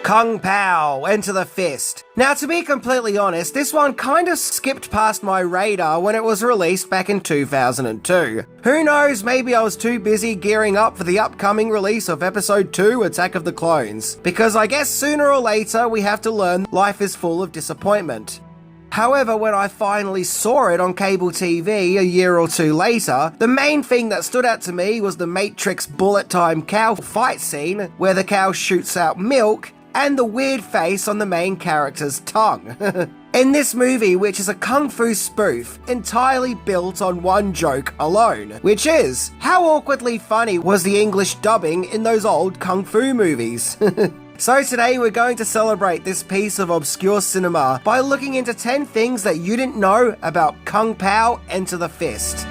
Kung Pow, Enter the Fist. Now, to be completely honest, this one kind of skipped past my radar when it was released back in 2002. Who knows, maybe I was too busy gearing up for the upcoming release of Episode 2, Attack of the Clones, because I guess sooner or later we have to learn life is full of disappointment. However, when I finally saw it on cable TV a year or two later, the main thing that stood out to me was the Matrix bullet time cow fight scene, where the cow shoots out milk, and the weird face on the main character's tongue. In this movie, which is a kung fu spoof, entirely built on one joke alone, which is, how awkwardly funny was the English dubbing in those old kung fu movies? So today we're going to celebrate this piece of obscure cinema by looking into 10 things that you didn't know about Kung Pow, Enter the Fist.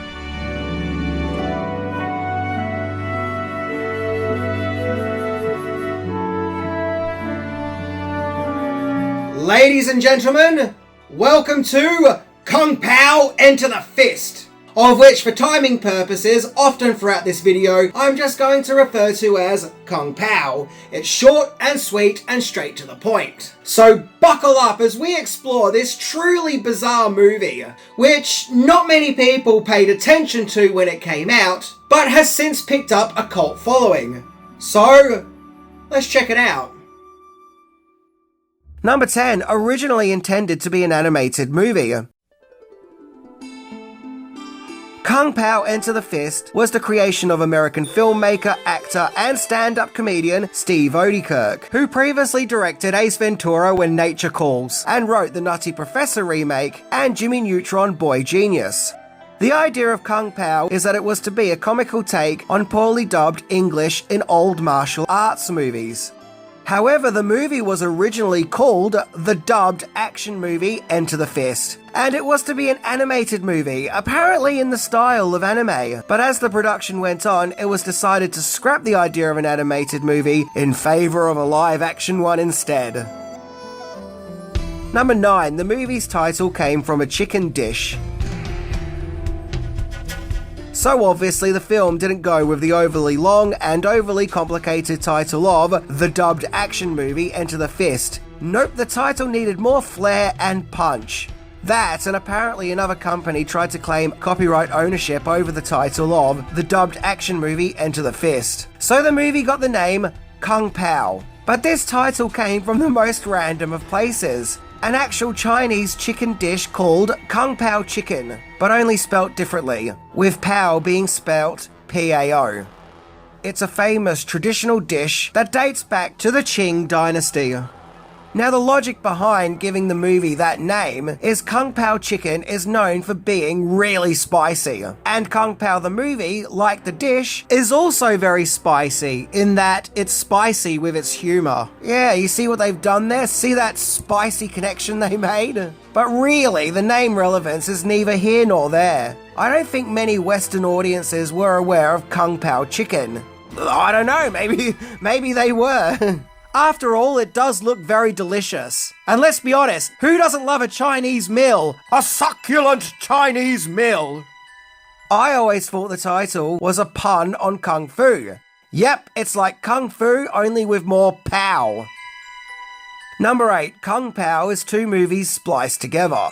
Ladies and gentlemen, welcome to Kung Pow, Enter the Fist, of which for timing purposes, often throughout this video, I'm just going to refer to as Kung Pow. It's short and sweet and straight to the point. So buckle up as we explore this truly bizarre movie, which not many people paid attention to when it came out, but has since picked up a cult following. So, let's check it out. Number 10, originally intended to be an animated movie. Kung Pow, Enter the Fist was the creation of American filmmaker, actor, and stand-up comedian Steve Oedekerk, who previously directed Ace Ventura: When Nature Calls, and wrote the Nutty Professor remake and Jimmy Neutron: Boy Genius. The idea of Kung Pow is that it was to be a comical take on poorly dubbed English in old martial arts movies. However, the movie was originally called the dubbed action movie Enter the Fist, and it was to be an animated movie, apparently in the style of anime. But as the production went on, it was decided to scrap the idea of an animated movie in favour of a live action one instead. Number 9, the movie's title came from a chicken dish. So obviously the film didn't go with the overly long and overly complicated title of the dubbed action movie Enter the Fist. Nope, the title needed more flair and punch. That, and apparently another company tried to claim copyright ownership over the title of the dubbed action movie Enter the Fist. So the movie got the name Kung Pow. But this title came from the most random of places. An actual Chinese chicken dish called Kung Pao chicken, but only spelt differently, with Pao being spelt P-A-O. It's a famous traditional dish that dates back to the Qing dynasty. Now, the logic behind giving the movie that name is Kung Pao chicken is known for being really spicy, and Kung Pao the movie, like the dish, is also very spicy in that it's spicy with its humour. Yeah, you see what they've done there? See that spicy connection they made? But really, the name relevance is neither here nor there. I don't think many Western audiences were aware of Kung Pao chicken. I don't know, maybe they were. After all, it does look very delicious. And let's be honest, who doesn't love a Chinese meal? A succulent Chinese meal! I always thought the title was a pun on Kung Fu. Yep, it's like Kung Fu, only with more pow. Number 8, Kung Pow is 2 movies spliced together.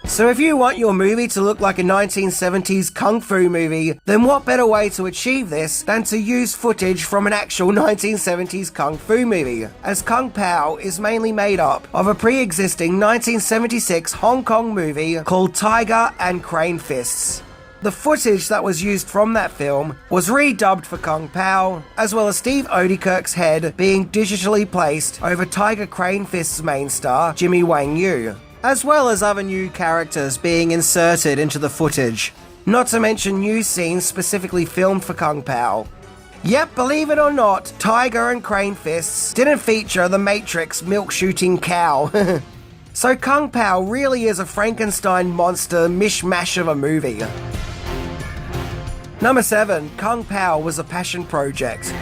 So if you want your movie to look like a 1970s kung fu movie, then what better way to achieve this than to use footage from an actual 1970s kung fu movie, as Kung Pow is mainly made up of a pre-existing 1976 Hong Kong movie called Tiger and Crane Fists. The footage that was used from that film was redubbed for Kung Pow, as well as Steve Oedekerk's head being digitally placed over Tiger Crane Fist's main star, Jimmy Wang Yu, as well as other new characters being inserted into the footage, not to mention new scenes specifically filmed for Kung Pow. Yep, believe it or not, Tiger and Crane Fists didn't feature the Matrix milk-shooting cow. So Kung Pow really is a Frankenstein monster mishmash of a movie. Number 7, Kung Pow was a passion project.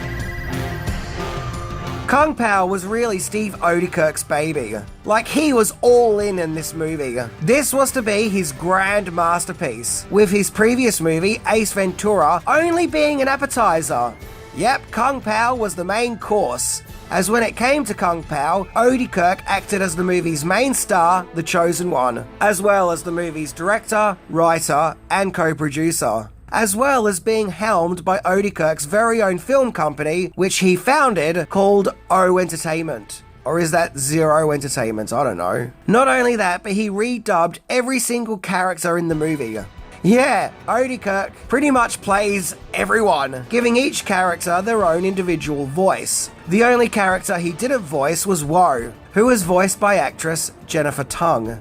Kung Pow was really Steve Oedekerk's baby. Like, he was all in this movie. This was to be his grand masterpiece, with his previous movie, Ace Ventura, only being an appetizer. Yep, Kung Pow was the main course, as when it came to Kung Pow, Odenkirk acted as the movie's main star, the Chosen One, as well as the movie's director, writer, and co-producer, as well as being helmed by Odenkirk's very own film company, which he founded, called O Entertainment. Or is that Zero Entertainment? I don't know. Not only that, but he redubbed every single character in the movie. Yeah, Odenkirk pretty much plays everyone, giving each character their own individual voice. The only character he didn't voice was Woe, who was voiced by actress Jennifer Tung.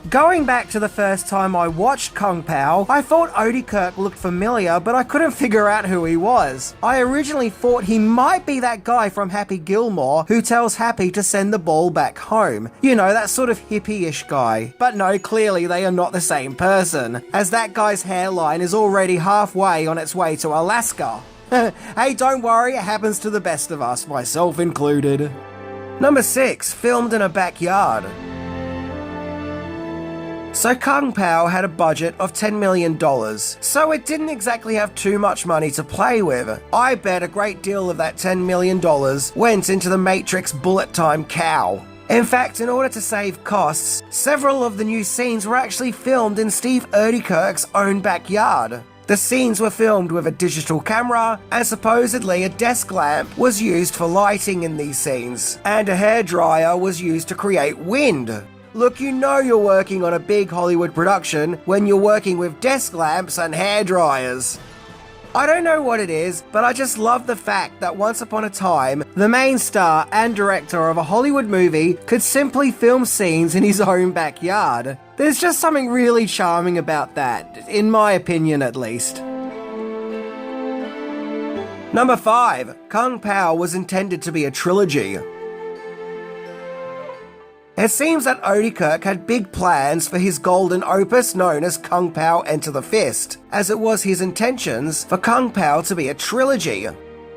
Going back to the first time I watched Kung Pow, I thought Odenkirk looked familiar, but I couldn't figure out who he was. I originally thought he might be that guy from Happy Gilmore who tells Happy to send the ball back home. You know, that sort of hippie-ish guy. But no, clearly they are not the same person, as that guy's hairline is already halfway on its way to Alaska. Hey, don't worry, it happens to the best of us, myself included. Number 6, filmed in a backyard. So Kung Pow had a budget of $10 million, so it didn't exactly have too much money to play with. I bet a great deal of that $10 million went into the Matrix bullet time cow. In fact, in order to save costs, several of the new scenes were actually filmed in Steve Odenkirk's own backyard. The scenes were filmed with a digital camera, and supposedly a desk lamp was used for lighting in these scenes, and a hairdryer was used to create wind. Look, you know you're working on a big Hollywood production when you're working with desk lamps and hairdryers. I don't know what it is, but I just love the fact that once upon a time, the main star and director of a Hollywood movie could simply film scenes in his own backyard. There's just something really charming about that, in my opinion at least. Number 5, Kung Pow was intended to be a trilogy. It seems that Odenkirk had big plans for his golden opus known as Kung Pow Enter the Fist, as it was his intentions for Kung Pow to be a trilogy.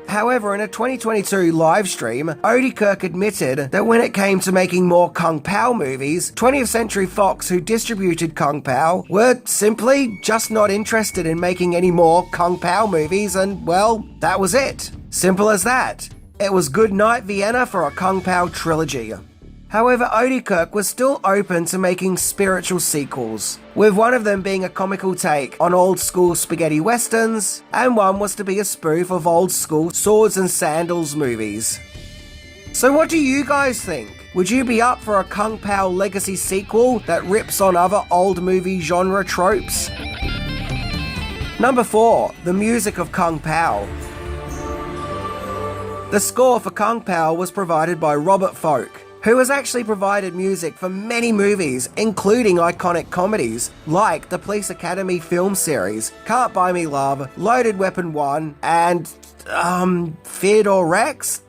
However, in a 2022 livestream, Odenkirk admitted that when it came to making more Kung Pow movies, 20th Century Fox, who distributed Kung Pow, were simply just not interested in making any more Kung Pow movies, and well, that was it. Simple as that. It was good night Vienna for a Kung Pow trilogy. However, Odenkirk was still open to making spiritual sequels, with one of them being a comical take on old-school spaghetti westerns, and one was to be a spoof of old-school swords and sandals movies. So what do you guys think? Would you be up for a Kung Pow legacy sequel that rips on other old movie genre tropes? Number 4, the music of Kung Pow. The score for Kung Pow was provided by Robert Folk, who has actually provided music for many movies, including iconic comedies like the Police Academy film series, Can't Buy Me Love, Loaded Weapon 1, and, Theodore Rex?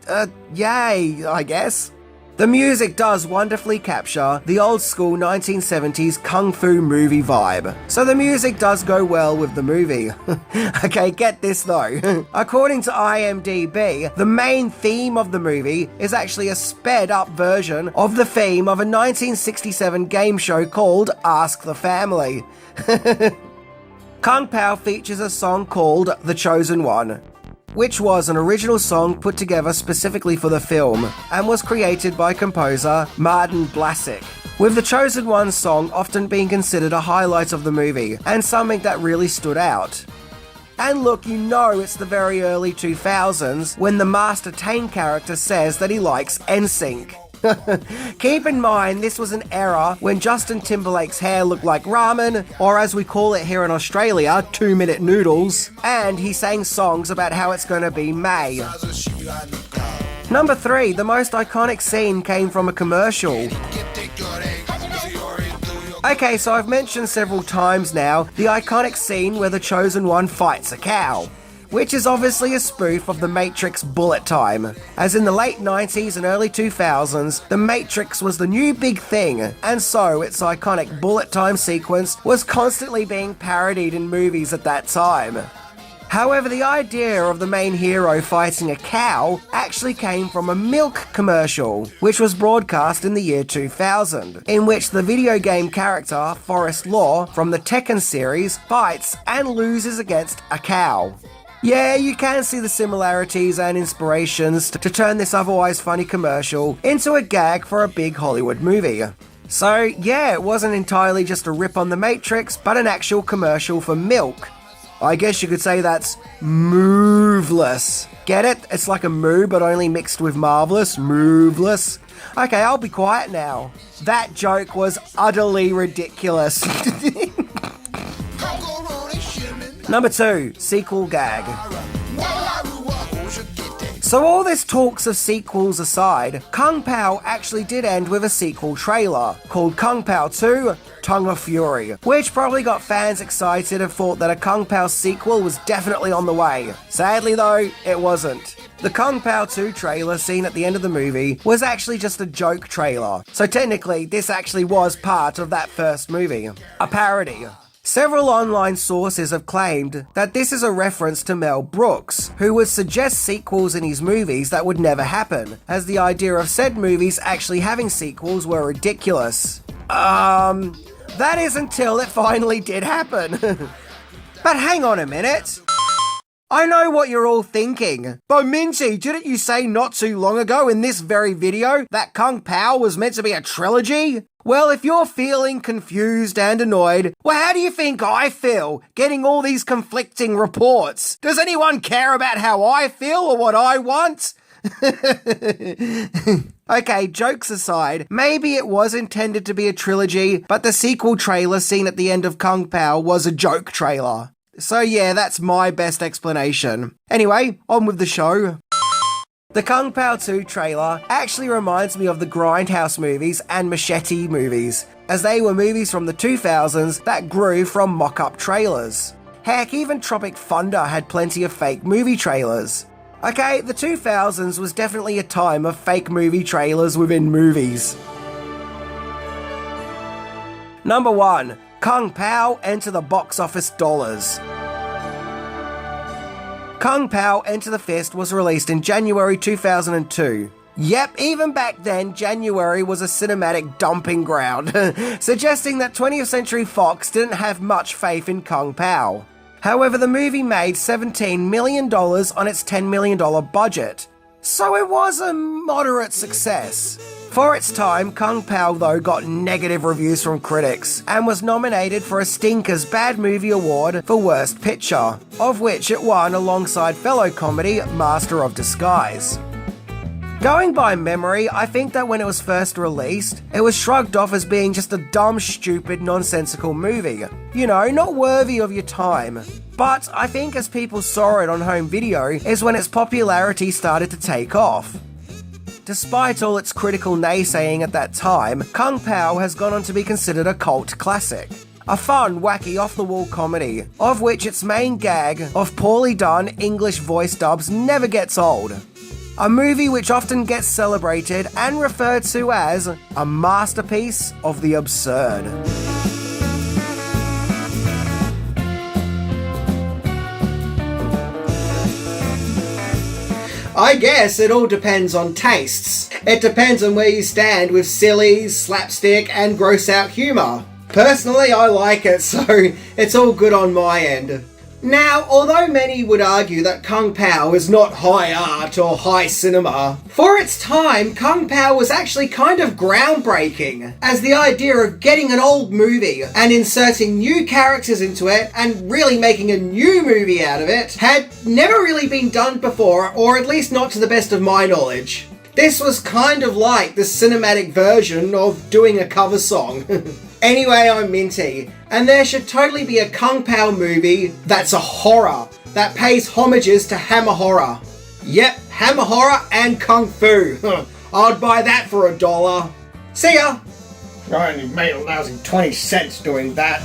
Yay, I guess. The music does wonderfully capture the old school 1970s kung fu movie vibe, so the music does go well with the movie. Okay, get this though. According to IMDb, the main theme of the movie is actually a sped up version of the theme of a 1967 game show called Ask the Family. Kung Pow features a song called The Chosen One, which was an original song put together specifically for the film and was created by composer Martin Blasek, with the Chosen One song often being considered a highlight of the movie and something that really stood out. And look, you know it's the very early 2000s when the Master Tang character says that he likes NSYNC. Keep in mind, this was an era when Justin Timberlake's hair looked like ramen, or as we call it here in Australia, 2-minute noodles, and he sang songs about how it's gonna be May. Number 3, the most iconic scene came from a commercial. Okay, so I've mentioned several times now the iconic scene where the Chosen One fights a cow, which is obviously a spoof of The Matrix Bullet Time. As in the late 90s and early 2000s, The Matrix was the new big thing, and so its iconic bullet time sequence was constantly being parodied in movies at that time. However, the idea of the main hero fighting a cow actually came from a milk commercial, which was broadcast in the year 2000, in which the video game character Forrest Law from the Tekken series fights and loses against a cow. Yeah, you can see the similarities and inspirations to turn this otherwise funny commercial into a gag for a big Hollywood movie. So yeah, it wasn't entirely just a rip on The Matrix, but an actual commercial for milk. I guess you could say that's moveless. Get it? It's like a moo, but only mixed with marvelous. Moveless. Okay, I'll be quiet now. That joke was utterly ridiculous. Number 2, sequel gag. So all this talks of sequels aside, Kung Pow actually did end with a sequel trailer called Kung Pow 2, Tongue of Fury, which probably got fans excited and thought that a Kung Pow sequel was definitely on the way. Sadly though, it wasn't. The Kung Pow 2 trailer seen at the end of the movie was actually just a joke trailer, so technically this actually was part of that first movie. A parody. Several online sources have claimed that this is a reference to Mel Brooks, who would suggest sequels in his movies that would never happen, as the idea of said movies actually having sequels were ridiculous. That is until it finally did happen. But hang on a minute. I know what you're all thinking. But Minty, didn't you say not too long ago in this very video that Kung Pow was meant to be a trilogy? Well, if you're feeling confused and annoyed, well, how do you think I feel getting all these conflicting reports? Does anyone care about how I feel or what I want? Okay, jokes aside, maybe it was intended to be a trilogy, but the sequel trailer seen at the end of Kung Pow was a joke trailer. So yeah, that's my best explanation. Anyway, on with the show. The Kung Pow 2 trailer actually reminds me of the Grindhouse movies and Machete movies, as they were movies from the 2000s that grew from mock-up trailers. Heck, even Tropic Thunder had plenty of fake movie trailers. Okay, the 2000s was definitely a time of fake movie trailers within movies. Number 1. Kung Pow Enter the Box Office Dollars. Kung Pow Enter the Fist was released in January 2002. Yep, even back then, January was a cinematic dumping ground, suggesting that 20th Century Fox didn't have much faith in Kung Pow. However, the movie made $17 million on its $10 million budget, so it was a moderate success. For its time, Kung Pow though got negative reviews from critics and was nominated for a Stinker's Bad Movie Award for Worst Picture, of which it won alongside fellow comedy Master of Disguise. Going by memory, I think that when it was first released, it was shrugged off as being just a dumb, stupid, nonsensical movie. You know, not worthy of your time. But I think as people saw it on home video is when its popularity started to take off. Despite all its critical naysaying at that time, Kung Pow has gone on to be considered a cult classic. A fun, wacky, off-the-wall comedy, of which its main gag of poorly done English voice dubs never gets old. A movie which often gets celebrated and referred to as a masterpiece of the absurd. I guess it all depends on tastes. It depends on where you stand with silly, slapstick, and gross-out humour. Personally, I like it, so it's all good on my end. Now, although many would argue that Kung Pow is not high art or high cinema, for its time, Kung Pow was actually kind of groundbreaking, as the idea of getting an old movie and inserting new characters into it and really making a new movie out of it had never really been done before, or at least not to the best of my knowledge. This was kind of like the cinematic version of doing a cover song. Anyway, I'm Minty, and there should totally be a Kung Pow movie that's a horror, that pays homages to Hammer Horror. Yep, Hammer Horror and Kung Fu. I'd buy that for $1. See ya! I only made a lousy 20 cents doing that.